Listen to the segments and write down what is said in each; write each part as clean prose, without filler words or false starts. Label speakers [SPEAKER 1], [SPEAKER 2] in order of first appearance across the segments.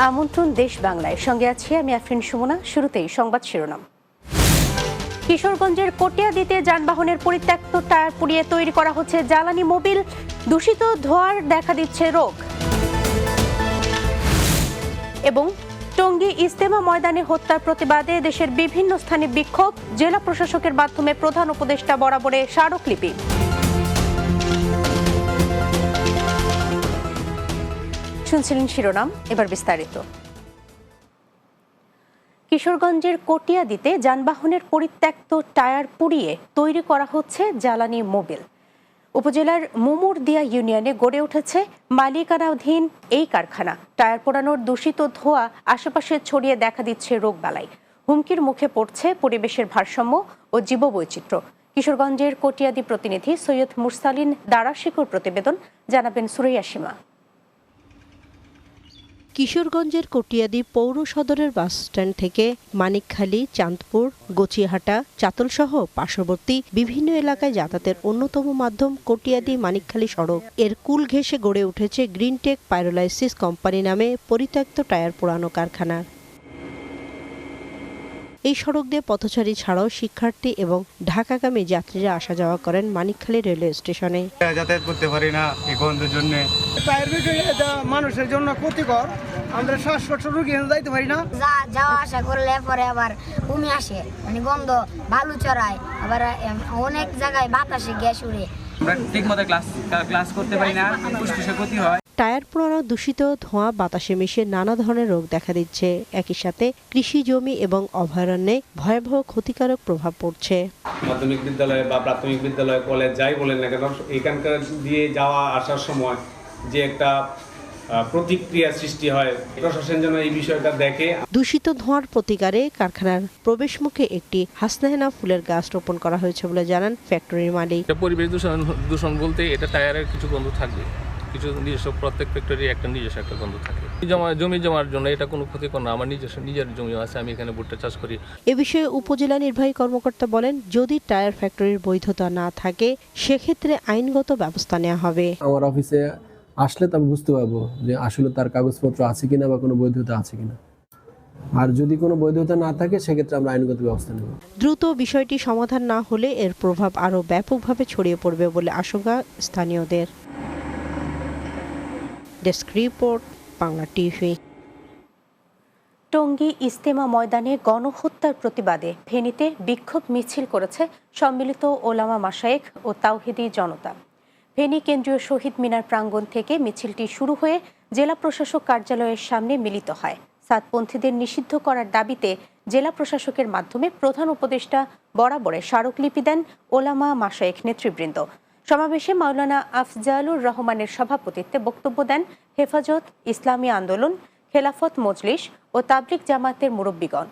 [SPEAKER 1] আমন্ত্রণ দেশ বাংলায়, সঙ্গে আছি আমি আফরিন সুমনা। শুরুতেই সংবাদ শিরোনাম। কিশোরগঞ্জের কটিয়াদীতে যানবাহনের পরিত্যক্ত টায়ার পুড়িয়ে তৈরি করা হচ্ছে জ্বালানি মোবিল, দূষিত ধোঁয়ার দেখা দিচ্ছে রোগ। এবং টঙ্গী ইজতেমা ময়দানে হত্যার প্রতিবাদে দেশের বিভিন্ন স্থানে বিক্ষোভ, জেলা প্রশাসকের মাধ্যমে প্রধান উপদেষ্টা বরাবরে স্মারকলিপি। শুনছিলেন শিরোনাম, এবার বিস্তারিত। কিশোরগঞ্জের কটিয়াদীতে যানবাহনের পরিত্যক্ত টায়ার পুড়িয়ে তৈরি করা হচ্ছে জ্বালানি মোবিল। উপজেলার মুমুরদিয়া ইউনিয়নে গড়ে উঠেছে মালিকানাধীন এই কারখানা। টায়ার পোড়ানোর দূষিত ধোঁয়া আশেপাশে ছড়িয়ে দেখা দিচ্ছে রোগবালাই। হুমকির মুখে পড়ছে পরিবেশের ভারসাম্য ও জীববৈচিত্র্য। কিশোরগঞ্জের কটিয়াদী প্রতিনিধি সৈয়দ মুরসালিন দারাশিকুর প্রতিবেদন, জানাবেন সুরাইয়া সীমা।
[SPEAKER 2] কিশোরগঞ্জের কটিয়াদী পৌর সদরের বাসস্ট্যান্ড থেকে মানিকখালী, চাঁদপুর, গচিয়াহাটা, চাতলসহ পার্শ্ববর্তী বিভিন্ন এলাকায় যাতায়াতের অন্যতম মাধ্যম কটিয়াদী মানিকখালী সড়ক। এর কুল ঘেঁষে গড়ে উঠেছে গ্রিনটেক পাইরোলাইসিস কোম্পানি নামে পরিত্যক্ত টায়ার পোড়ানো কারখানা। এই সড়ক দিয়ে পথচারী ছাড়াও শিক্ষার্থী এবং ঢাকাগামী যাত্রীরা আসা যাওয়া করেন মানিকখালী রেলওয়ে স্টেশনে।
[SPEAKER 3] যাতায়াত করতে পারি না এই গন্ধের জন্য।
[SPEAKER 4] মানুষের জন্য ক্ষতিকর, আমরা শ্বাসকষ্ট রোগী যাইতে পারি না।
[SPEAKER 5] যাওয়া আসা করলে পরে আবার বমি আসে, মানে গন্ধ ভালো চড়ায়, আবার অনেক জায়গায় বাতাসে গ্যাস উড়ে।
[SPEAKER 6] আমরা ঠিকমতো ক্লাস করতে পারি না, ফুসফুসে ক্ষতি হয়।
[SPEAKER 2] টায়ার পোড়ানো দূষিত ধোঁয়া বাতাসে মিশে নানা ধরনের রোগ দেখা দিচ্ছে। একই সাথে কৃষি জমি এবং অভয়ারণ্যে ভয়াবহ ক্ষতিকারক প্রভাব পড়ছে।
[SPEAKER 7] মাধ্যমিক বিদ্যালয় বা প্রাথমিক বিদ্যালয়, কলেজ যাই বলেন না কেন, এখানকার দিয়ে যাওয়া আসার সময় যে একটা প্রতিক্রিয়া সৃষ্টি হয়, প্রশাসন যেন এই বিষয়টা দেখে।
[SPEAKER 2] দূষিত ধোঁয়ার প্রতিকারে কারখানার প্রবেশ মুখে একটি হাসনাহেনা ফুলের গাছ রোপণ করা হয়েছে বলে জানান ফ্যাক্টরির মালিক।
[SPEAKER 8] পরিবেশ দূষণ বলতে এটা টায়ারের কিছু গন্ধ থাকবে, কিছু নিজস্ব, প্রত্যেক ফ্যাক্টরি একটা নিজস্ব একটা গন্ধ থাকে। জমি জমার জন্য এটা কোনো ক্ষতিকর না। আমার নিজের জমি আছে, আমি এখানে ভুট্টা চাষ করি।
[SPEAKER 2] এ বিষয়ে উপজেলা নির্বাহী কর্মকর্তা বলেন, যদি টায়ার ফ্যাক্টরির বৈধতা না থাকে সেক্ষেত্রে আইনগত ব্যবস্থা নেওয়া হবে।
[SPEAKER 9] আমার অফিসে আসলে তো আমি বুঝতে পারবো যে আসলে তার কাগজপত্র আছে কিনা বা কোনো বৈধতা আছে কিনা। আর যদি কোনো বৈধতা না থাকে সেক্ষেত্রে আমরা আইনগত ব্যবস্থা নেব।
[SPEAKER 2] দ্রুত বিষয়টি সমাধান না হলে এর প্রভাব আরও ব্যাপকভাবে ছড়িয়ে পড়বে বলে আশঙ্কা স্থানীয়দের। Desk report, Bangla TV.
[SPEAKER 1] Tongi Ijtema ময়দানে গণহত্যার প্রতিবাদে ফেনীতে বিক্ষোভ মিছিল করেছে সম্মিলিত ওলামা মাশায়েখ ও তাওহিদি জনতা। ফেনী কেন্দ্রীয় শহীদ মিনার প্রাঙ্গণ থেকে মিছিলটি শুরু হয়ে জেলা প্রশাসক কার্যালয়ের সামনে মিলিত হয়। সাতপন্থীদের নিষিদ্ধ করার দাবিতে জেলা প্রশাসকের মাধ্যমে প্রধান উপদেষ্টা বরাবরে স্মারকলিপি দেন ওলামা মাশায়েখ নেতৃবৃন্দ। সমাবেশে মাওলানা আফজালুর রহমানের সভাপতিত্বে বক্তব্য দেন হেফাজত ইসলামী আন্দোলন, খেলাফত মজলিস ও তাবলিগ জামাতের মুরব্বীগণ।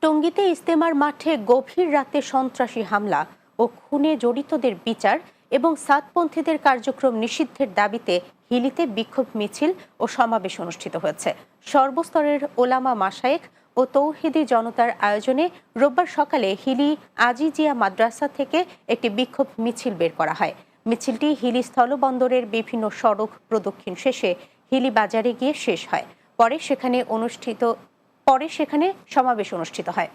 [SPEAKER 1] টঙ্গীতে ইজতেমার মাঠে গভীর রাতে সন্ত্রাসী হামলা ও খুনে জড়িতদের বিচার এবং সাতপন্থীদের কার্যক্রম নিষিদ্ধের দাবিতে হিলিতে বিক্ষোভ মিছিল ও সমাবেশ অনুষ্ঠিত হয়েছে। সর্বস্তরের ওলামা মাশায়েখ ও তৌহিদি জনতার আয়োজনে রোববার সকালে হিলি আজিজিয়া মাদ্রাসা থেকে একটি বিক্ষোভ মিছিল বের করা হয়। মিছিলটি হিলি স্থলবন্দরের বিভিন্ন সড়ক প্রদক্ষিণ শেষে হিলি বাজারে গিয়ে শেষ হয়। পরে সেখানে সমাবেশ অনুষ্ঠিত হয়।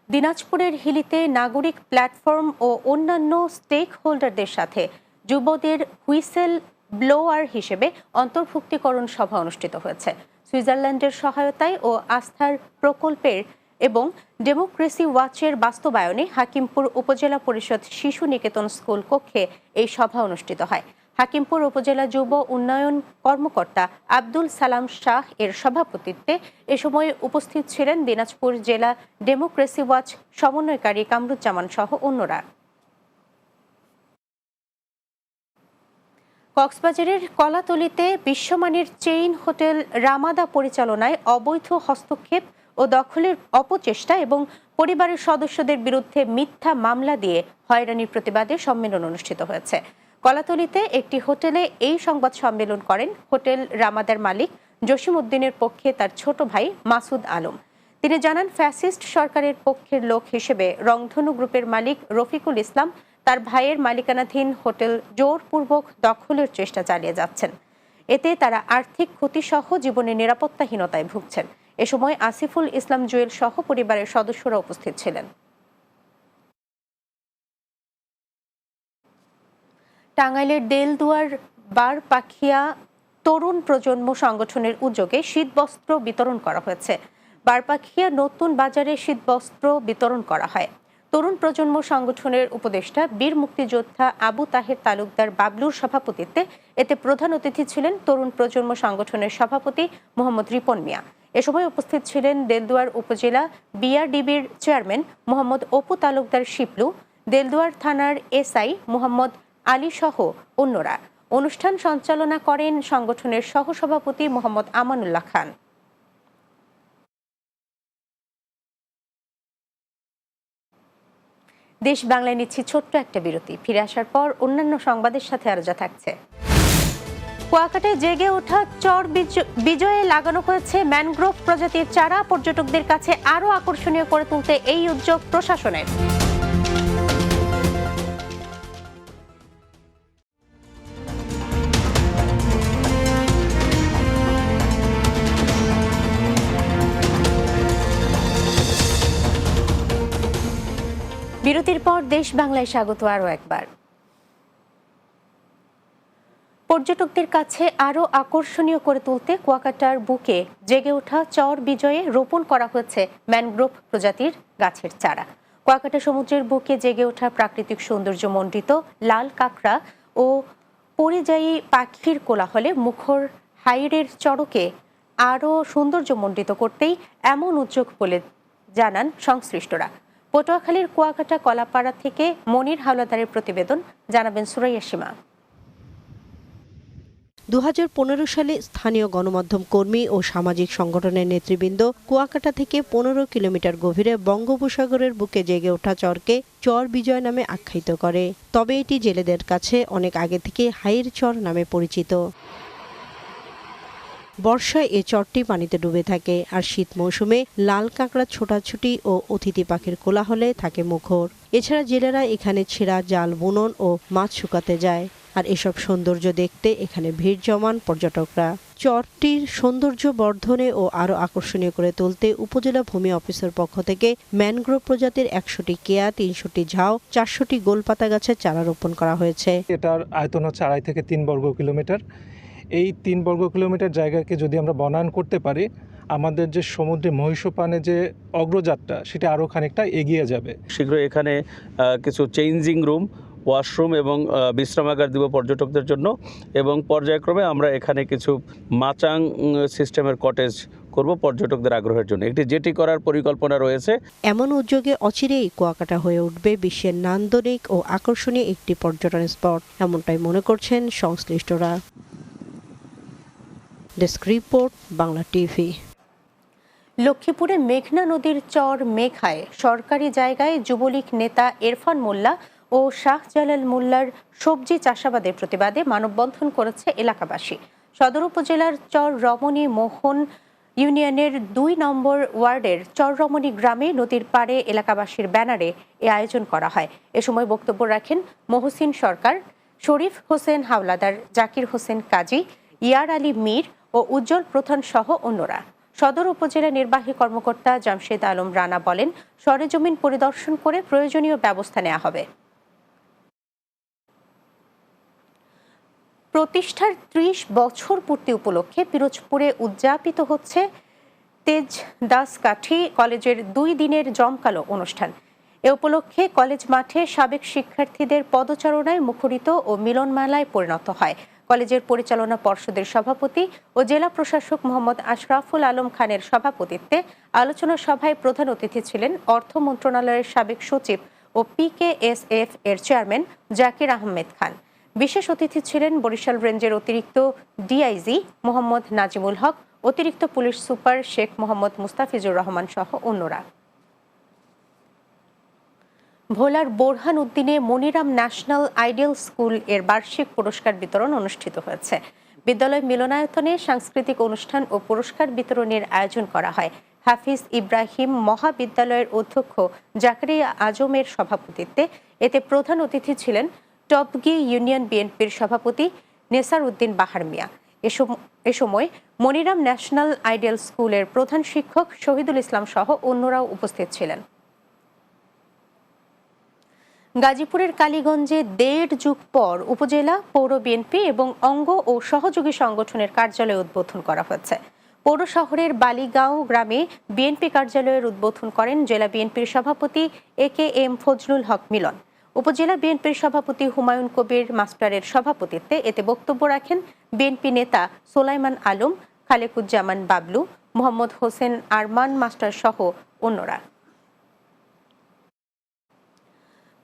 [SPEAKER 1] দিনাজপুরের হিলিতে নাগরিক প্ল্যাটফর্ম ও অন্যান্য স্টেক হোল্ডারদের সাথে যুবদের হুইসেল ব্লোয়ার হিসেবে অন্তর্ভুক্তিকরণ সভা অনুষ্ঠিত হয়েছে। সুইজারল্যান্ডের সহায়তায় ও আস্থার প্রকল্পের এবং ডেমোক্রেসি ওয়াচের বাস্তবায়নে হাকিমপুর উপজেলা পরিষদ শিশু নিকেতন স্কুল কক্ষে এই সভা অনুষ্ঠিত হয়। হাকিমপুর উপজেলা যুব উন্নয়ন কর্মকর্তা আব্দুল সালাম শাহ এর সভাপতিত্বে এ সময় উপস্থিত ছিলেন দিনাজপুর জেলা ডেমোক্রেসি ওয়াচ সমন্বয়কারী কামরুজ্জামান সহ অন্যরা। কক্সবাজারের কলাতলিতে বিশ্বমানের চেইন হোটেল রামাদা পরিচালনায় অবৈধ হস্তক্ষেপ ও দখলের অপচেষ্টা এবং পরিবারের সদস্যদের বিরুদ্ধে মিথ্যা মামলা দিয়ে হয়রানির প্রতিবাদে সম্মেলন অনুষ্ঠিত হয়েছে। কলাতলিতে একটি হোটেলে এই সংবাদ সম্মেলন করেন হোটেল রামাদার মালিক জসিম উদ্দিনের পক্ষে তার ছোট ভাই মাসুদ আলম। তিনি জানান, ফ্যাসিস্ট সরকারের পক্ষের লোক হিসেবে রংধনু গ্রুপের মালিক রফিকুল ইসলাম তার ভাইয়ের মালিকানাধীন হোটেল জোরপূর্বক দখলের চেষ্টা চালিয়ে যাচ্ছেন। এতে তারা আর্থিক ক্ষতিসহ জীবনের নিরাপত্তাহীনতায় ভুগছেন। এ সময় আসিফুল ইসলাম জুয়েল সহ পরিবারের সদস্যরা উপস্থিত ছিলেন। টাঙ্গাইলের দেলদুয়ার বারপাখিয়া তরুণ প্রজন্ম সংগঠনের উদ্যোগে শীতবস্ত্র বিতরণ করা হয়েছে। বারপাখিয়া নতুন বাজারে শীতবস্ত্র বিতরণ করা হয়। তরুণ প্রজন্ম সংগঠনের উপদেষ্টা বীর মুক্তিযোদ্ধা আবু তাহের তালুকদার বাবলুর সভাপতিত্বে এতে প্রধান অতিথি ছিলেন তরুণ প্রজন্ম সংগঠনের সভাপতি মোহাম্মদ রিপন মিয়া। এ সময় উপস্থিত ছিলেন দেলদুয়ার উপজেলা বিআরডিবির চেয়ারম্যান মোহাম্মদ অপু তালুকদার শিপলু, দেলদুয়ার থানার এসআই মোহাম্মদ আলী সহ অন্যরা। অনুষ্ঠান সঞ্চালনা করেন সংগঠনের সহসভাপতি মোহাম্মদ আমানুল্লাহ খান। দেশ বাংলায় নিচ্ছি ছোট্ট একটা বিরতি। ফিরে আসার পর অন্যান্য সংবাদের সাথে আরো যা থাকছে। কুয়াকাটায় জেগে ওঠা চর বিজয়ে লাগানো হয়েছে ম্যানগ্রোভ প্রজাতির চারা। পর্যটকদের কাছে আরো আকর্ষণীয় করে তুলতে এই উদ্যোগ প্রশাসনের। বিরতির পর দেশ বাংলায় স্বাগত আরও একবার। পর্যটকদের কাছে আরও আকর্ষণীয় করে তুলতে কুয়াকাটার বুকে জেগে ওঠা চর বিজয়ে রোপণ করা হয়েছে ম্যানগ্রোভ প্রজাতির গাছের চারা। কুয়াকাটা সমুদ্রের বুকে জেগে ওঠা প্রাকৃতিক সৌন্দর্য মণ্ডিত লাল কাঁকড়া ও পরিযায়ী পাখির কোলাহলে মুখর হাইরের চরকে আরও সৌন্দর্যমণ্ডিত করতেই এমন উদ্যোগ বলে জানান সংশ্লিষ্টরা। পটুয়াখালীর কুয়াকাটা কলাপাড়া থেকে মনির হাওলাদারের প্রতিবেদন, জানাবেন সুরাইয়া সীমা।
[SPEAKER 2] 2015 সালে স্থানীয় গণমাধ্যম কর্মী ও সামাজিক সংগঠনের নেতৃবৃন্দ কুয়াকাটা থেকে 15 কিলোমিটার গভীরে বঙ্গোপসাগরের বুকে জেগে ওঠা চরকে চর বিজয় নামে আখ্যায়িত করে। তবে এটি জেলেদের কাছে অনেক আগে থেকে হাইর চর নামে পরিচিত। বর্ষায় এ চরটি পানিতে ডুবে থাকে, আর শীত মৌসুমে লাল কাঁকড়া ছোটাছুটি ও অতিথি পাখির কোলাহলে থাকে মুখর। এছাড়া জেলেরা এখানে ছেঁড়া জাল বুনন ও মাছ শুকাতে যায়, আর এসব সৌন্দর্য দেখতে এখানে ভিড় জমান পর্যটকরা। চরটির সৌন্দর্য বর্ধনে ও আরও আকর্ষণীয় করে তুলতে উপজেলা ভূমি অফিসের পক্ষ থেকে ম্যানগ্রোভ প্রজাতির 100টি কেয়া, 300টি ঝাউ, 400টি গোলপাতা গাছের চারা রোপণ করা হয়েছে।
[SPEAKER 10] এটার আয়তন হচ্ছে 2.5 থেকে 3 বর্গ কিলোমিটার। এই 3 বর্গ কিলোমিটার জায়গাকে যদি আমরা বনায়ন করতে পারি, আমাদের যে সমুদ্রে মহিষপানে যে অগ্রযাত্রা সেটা আরও খানিকটা এগিয়ে যাবে।
[SPEAKER 11] শীঘ্রই এখানে কিছু চেঞ্জিং রুম, ওয়াশরুম এবং বিশ্রামাগার দিব পর্যটকদের জন্য, এবং পর্যায়ক্রমে আমরা এখানে কিছু মাচাং সিস্টেমের কটেজ করব পর্যটকদের আগ্রহের জন্য। একটি জেটি করার পরিকল্পনা রয়েছে।
[SPEAKER 2] এমন উদ্যোগে অচিরেই কুয়াকাটা হয়ে উঠবে বিশ্বের নান্দনিক ও আকর্ষণীয় একটি পর্যটন স্পট, এমনটাই মনে করছেন সংশ্লিষ্টরা। Desk report, Bangla TV.
[SPEAKER 1] লক্ষ্মীপুরে মেঘনা নদীর চর মেঘায় সরকারি জায়গায় যুবলীগ নেতা এরফান মোল্লা ও শাহজালাল মোল্লার সবজি চাষাবাদের প্রতিবাদে মানববন্ধন করেছে এলাকাবাসী। সদর উপজেলার চর রমণী মোহন ইউনিয়নের 2 নম্বর ওয়ার্ডের চর রমণী গ্রামে নদীর পাড়ে এলাকাবাসীর ব্যানারে এ আয়োজন করা হয়। এ সময় বক্তব্য রাখেন মহসিন সরকার, শরীফ হোসেন হাওলাদার, জাকির হোসেন কাজী, ইয়ার আলী মীর ও উজ্জ্বল প্রধান সহ অন্যরা। সদর উপজেলা নির্বাহী কর্মকর্তা জামশেদ আলম রানা বলেন, সরেজমিন পরিদর্শন করে প্রয়োজনীয় ব্যবস্থা নেওয়া হবে। প্রতিষ্ঠার 30 বছর পূর্তি উপলক্ষে পিরোজপুরে উদযাপিত হচ্ছে তেজ দাস কাঠি কলেজের 2 দিনের জমকালো অনুষ্ঠান। এ উপলক্ষে কলেজ মাঠে সাবেক শিক্ষার্থীদের পদচারণায় মুখরিত ও মিলনমেলায় পরিণত হয়। কলেজের পরিচালনা পর্ষদের সভাপতি ও জেলা প্রশাসক মোহাম্মদ আশরাফুল আলম খানের সভাপতিত্বে আলোচনা সভায় প্রধান অতিথি ছিলেন অর্থ মন্ত্রণালয়ের সাবেক সচিব ও PKSF এর চেয়ারম্যান জাকির আহমেদ খান। বিশেষ অতিথি ছিলেন বরিশাল রেঞ্জের অতিরিক্ত ডিআইজি মোহাম্মদ নাজিমুল হক, অতিরিক্ত পুলিশ সুপার শেখ মোহাম্মদ মুস্তাফিজুর রহমান সহ অন্যরা। ভোলার বোরহান উদ্দিনে মনিরাম ন্যাশনাল আইডিয়াল স্কুল এর বার্ষিক পুরস্কার বিতরণ অনুষ্ঠিত হয়েছে। বিদ্যালয় মিলনায়তনে সাংস্কৃতিক অনুষ্ঠান ও পুরস্কার বিতরণের আয়োজন করা হয়। হাফিজ ইব্রাহিম মহাবিদ্যালয়ের অধ্যক্ষ জাকারিয়া আজমের সভাপতিত্বে। এতে প্রধান অতিথি ছিলেন টপগি ইউনিয়ন বিএনপির সভাপতি নেসার উদ্দিন বাহার মিয়া। এ সময় মনিরাম ন্যাশনাল আইডিয়াল স্কুলের প্রধান শিক্ষক শহীদুল ইসলাম সহ অন্যরাও উপস্থিত ছিলেন। গাজীপুরের কালীগঞ্জে 1.5 যুগ পর উপজেলা পৌর বিএনপি এবং অঙ্গ ও সহযোগী সংগঠনের কার্যালয় উদ্বোধন করা হয়েছে। পৌর শহরের বালিগাঁও গ্রামে বিএনপি কার্যালয়ের উদ্বোধন করেন জেলা বিএনপির সভাপতি AKM ফজলুল হক মিলন। উপজেলা বিএনপির সভাপতি হুমায়ুন কবির মাস্টারের সভাপতিত্বে এতে বক্তব্য রাখেন বিএনপি নেতা সোলাইমান আলম, খালেকুজ্জামান বাবলু, মোহাম্মদ হোসেন আরমান মাস্টার সহ অন্যরা।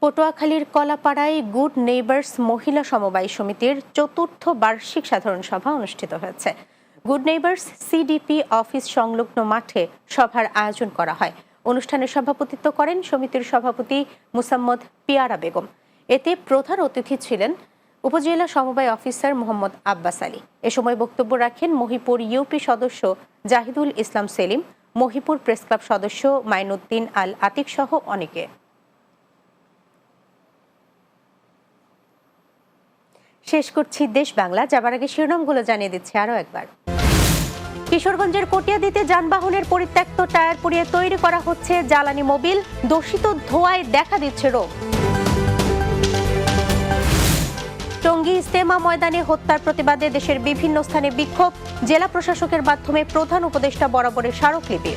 [SPEAKER 1] পটুয়াখালীর কলাপাড়ায় গুড নেইবার্স মহিলা সমবায় সমিতির ৪র্থ বার্ষিক সাধারণ সভা অনুষ্ঠিত হয়েছে। গুড নেইবার্স CDP অফিস সংলগ্ন মাঠে সভার আয়োজন করা হয়। অনুষ্ঠানে সভাপতিত্ব করেন সমিতির সভাপতি মুসাম্মদ পিয়ারা বেগম। এতে প্রধান অতিথি ছিলেন উপজেলা সমবায় অফিসার মোহাম্মদ আব্বাস আলী। এ সময় বক্তব্য রাখেন মহিপুর ইউপি সদস্য জাহিদুল ইসলাম সেলিম, মহিপুর প্রেস ক্লাব সদস্য মাইনুদ্দিন আল আতিক সহ অনেকে। শেষ করছি দেশ বাংলা, যাবার আগে শিরোনামগুলো জানিয়ে দিচ্ছি আরও একবার। কিশোরগঞ্জের কটিয়াদীতে যানবাহনের পরিত্যক্ত টায়ার পুড়িয়ে তৈরি করা হচ্ছে জ্বালানি মোবিল, দূষিত ধোঁয়ায় দেখা দিচ্ছে রোগ। টঙ্গী ইজতেমা ময়দানে হত্যার প্রতিবাদে দেশের বিভিন্ন স্থানে বিক্ষোভ, জেলা প্রশাসকের মাধ্যমে প্রধান উপদেষ্টা বরাবরের স্মারকলিপি।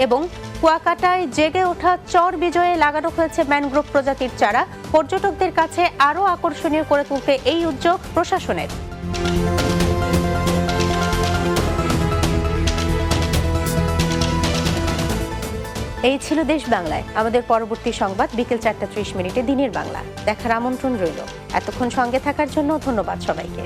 [SPEAKER 1] এবং কুয়াকাটায় জেগে ওঠা চর বিজয়ে লাগানো হয়েছে ম্যানগ্রোভ প্রজাতির চারা, পর্যটকদের কাছে আরও আকর্ষণীয় করে তুলতে এই উদ্যোগ প্রশাসনের। এই ছিল দেশ বাংলায়। আমাদের পরবর্তী সংবাদ বিকেল 4:30 দিনের বাংলা দেখার আমন্ত্রণ রইল। এতক্ষণ সঙ্গে থাকার জন্য ধন্যবাদ সবাইকে।